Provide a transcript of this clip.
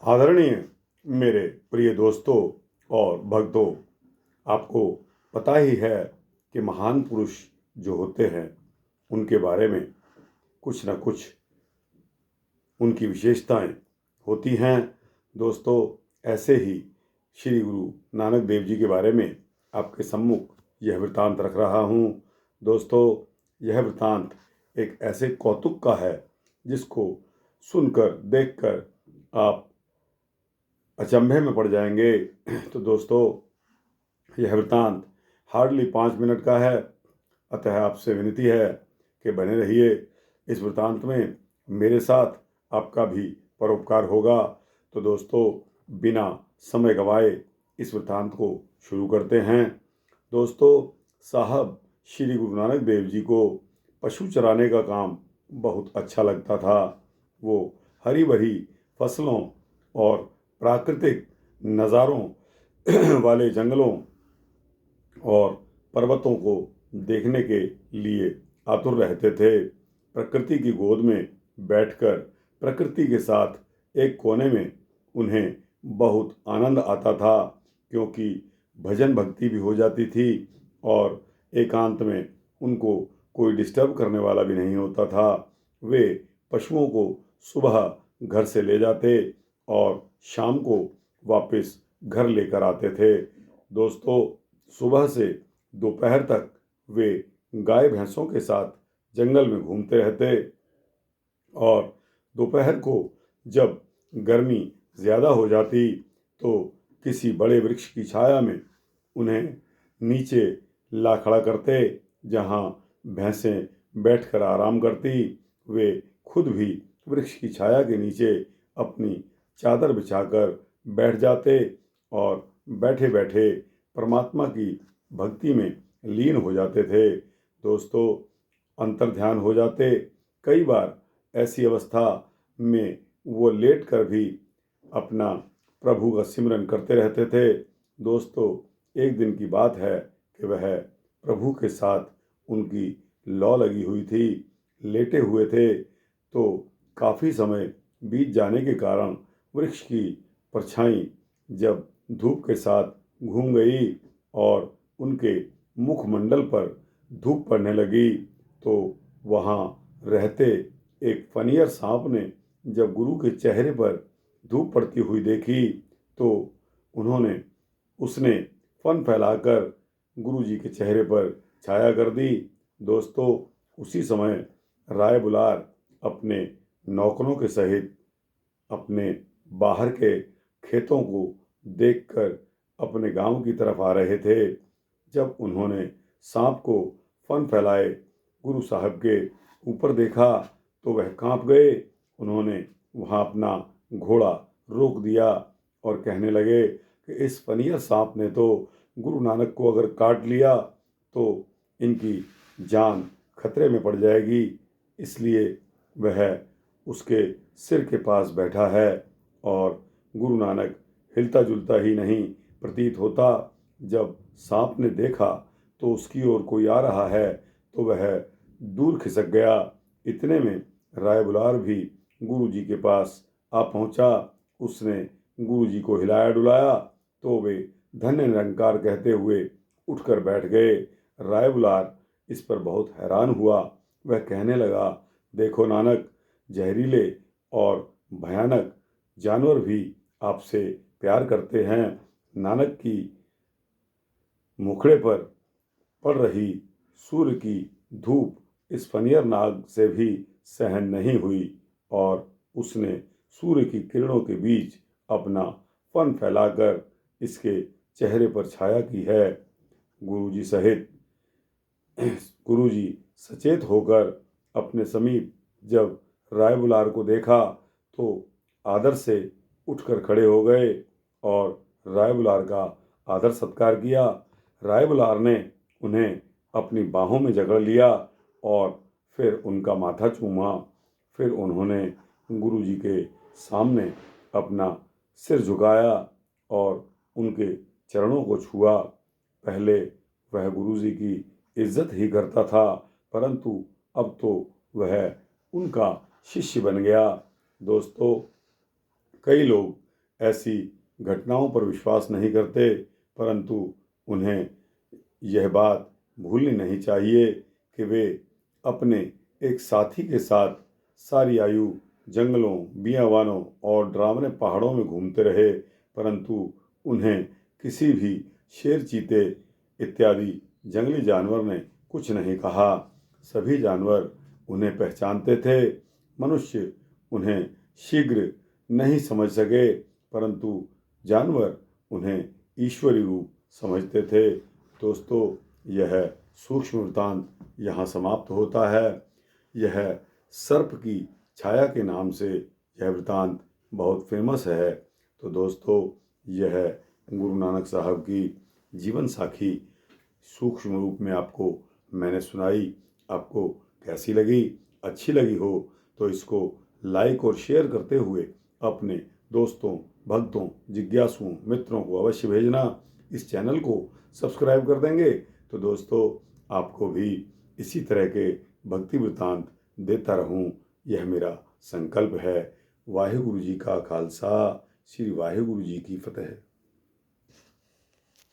आदरणीय मेरे प्रिय दोस्तों और भक्तों, आपको पता ही है कि महान पुरुष जो होते हैं उनके बारे में कुछ न कुछ उनकी विशेषताएं होती हैं। दोस्तों, ऐसे ही श्री गुरु नानक देव जी के बारे में आपके सम्मुख यह वृतांत रख रहा हूँ। दोस्तों, यह वृतांत एक ऐसे कौतुक का है जिसको सुनकर देखकर आप अचंभे में पड़ जाएंगे। तो दोस्तों, यह वृतांत हार्डली 5 मिनट का है, अतः आपसे विनती है कि बने रहिए इस वृतांत में। मेरे साथ आपका भी परोपकार होगा। तो दोस्तों, बिना समय गवाए इस वृतांत को शुरू करते हैं। दोस्तों, साहब श्री गुरु नानक देव जी को पशु चराने का काम बहुत अच्छा लगता था। वो हरी भरी फसलों और प्राकृतिक नज़ारों वाले जंगलों और पर्वतों को देखने के लिए आतुर रहते थे। प्रकृति की गोद में बैठकर प्रकृति के साथ एक कोने में उन्हें बहुत आनंद आता था, क्योंकि भजन भक्ति भी हो जाती थी और एकांत में उनको कोई डिस्टर्ब करने वाला भी नहीं होता था। वे पशुओं को सुबह घर से ले जाते और शाम को वापस घर लेकर आते थे। दोस्तों, सुबह से दोपहर तक वे गाय भैंसों के साथ जंगल में घूमते रहते और दोपहर को जब गर्मी ज़्यादा हो जाती तो किसी बड़े वृक्ष की छाया में उन्हें नीचे ला खड़ा करते, जहाँ भैंसें बैठकर आराम करती। वे खुद भी वृक्ष की छाया के नीचे अपनी चादर बिछाकर बैठ जाते और बैठे बैठे परमात्मा की भक्ति में लीन हो जाते थे। दोस्तों, अंतर्ध्यान हो जाते। कई बार ऐसी अवस्था में वो लेट कर भी अपना प्रभु का सिमरन करते रहते थे। दोस्तों, एक दिन की बात है कि वह प्रभु के साथ उनकी लौ लगी हुई थी, लेटे हुए थे। तो काफ़ी समय बीत जाने के कारण वृक्ष की परछाई जब धूप के साथ घूम गई और उनके मुखमंडल पर धूप पड़ने लगी, तो वहाँ रहते एक फनियर सांप ने जब गुरु के चेहरे पर धूप पड़ती हुई देखी तो उसने फन फैलाकर गुरु जी के चेहरे पर छाया कर दी। दोस्तों, उसी समय राय बुलार अपने नौकरों के सहित अपने बाहर के खेतों को देखकर अपने गांव की तरफ आ रहे थे। जब उन्होंने सांप को फन फैलाए गुरु साहब के ऊपर देखा तो वह कांप गए। उन्होंने वहां अपना घोड़ा रोक दिया और कहने लगे कि इस फनियर सांप ने तो गुरु नानक को अगर काट लिया तो इनकी जान खतरे में पड़ जाएगी, इसलिए वह उसके सिर के पास बैठा है और गुरु नानक हिलता जुलता ही नहीं प्रतीत होता। जब सांप ने देखा तो उसकी ओर कोई आ रहा है तो वह दूर खिसक गया। इतने में राय बुलार भी गुरु जी के पास आ पहुंचा। उसने गुरु जी को हिलाया डुलाया तो वे धन्य निरंकार कहते हुए उठकर बैठ गए। राय बुलार इस पर बहुत हैरान हुआ। वह कहने लगा, देखो नानक, जहरीले और भयानक जानवर भी आपसे प्यार करते हैं। नानक की मुखड़े पर पड़ रही सूर्य की धूप इस फनियर नाग से भी सहन नहीं हुई और उसने सूर्य की किरणों के बीच अपना फन फैलाकर इसके चेहरे पर छाया की है। गुरुजी सचेत होकर अपने समीप जब राय बुलार को देखा तो आदर से उठकर खड़े हो गए और राय बुलार का आदर सत्कार किया। राय बुलार ने उन्हें अपनी बाहों में जकड़ लिया और फिर उनका माथा चूमा। फिर उन्होंने गुरु जी के सामने अपना सिर झुकाया और उनके चरणों को छुआ। पहले वह गुरु जी की इज्जत ही करता था, परंतु अब तो वह उनका शिष्य बन गया। दोस्तों, कई लोग ऐसी घटनाओं पर विश्वास नहीं करते, परंतु उन्हें यह बात भूलनी नहीं चाहिए कि वे अपने एक साथी के साथ सारी आयु जंगलों, बियावानों और डरावने पहाड़ों में घूमते रहे, परंतु उन्हें किसी भी शेर, चीते इत्यादि जंगली जानवर ने कुछ नहीं कहा। सभी जानवर उन्हें पहचानते थे। मनुष्य उन्हें शीघ्र नहीं समझ सके, परंतु जानवर उन्हें ईश्वरी रूप समझते थे। दोस्तों, यह सूक्ष्म वृत्तांत यहाँ समाप्त होता है। यह सर्प की छाया के नाम से यह वृत्तांत बहुत फेमस है। तो दोस्तों, यह गुरु नानक साहब की जीवन साखी सूक्ष्म रूप में आपको मैंने सुनाई। आपको कैसी लगी? अच्छी लगी हो तो इसको लाइक और शेयर करते हुए अपने दोस्तों, भक्तों, जिज्ञासुओं, मित्रों को अवश्य भेजना। इस चैनल को सब्सक्राइब कर देंगे तो दोस्तों आपको भी इसी तरह के भक्ति वृत्तांत देता रहूं, यह मेरा संकल्प है। वाहिगुरु जी का खालसा, श्री वाहिगुरु जी की फतेह।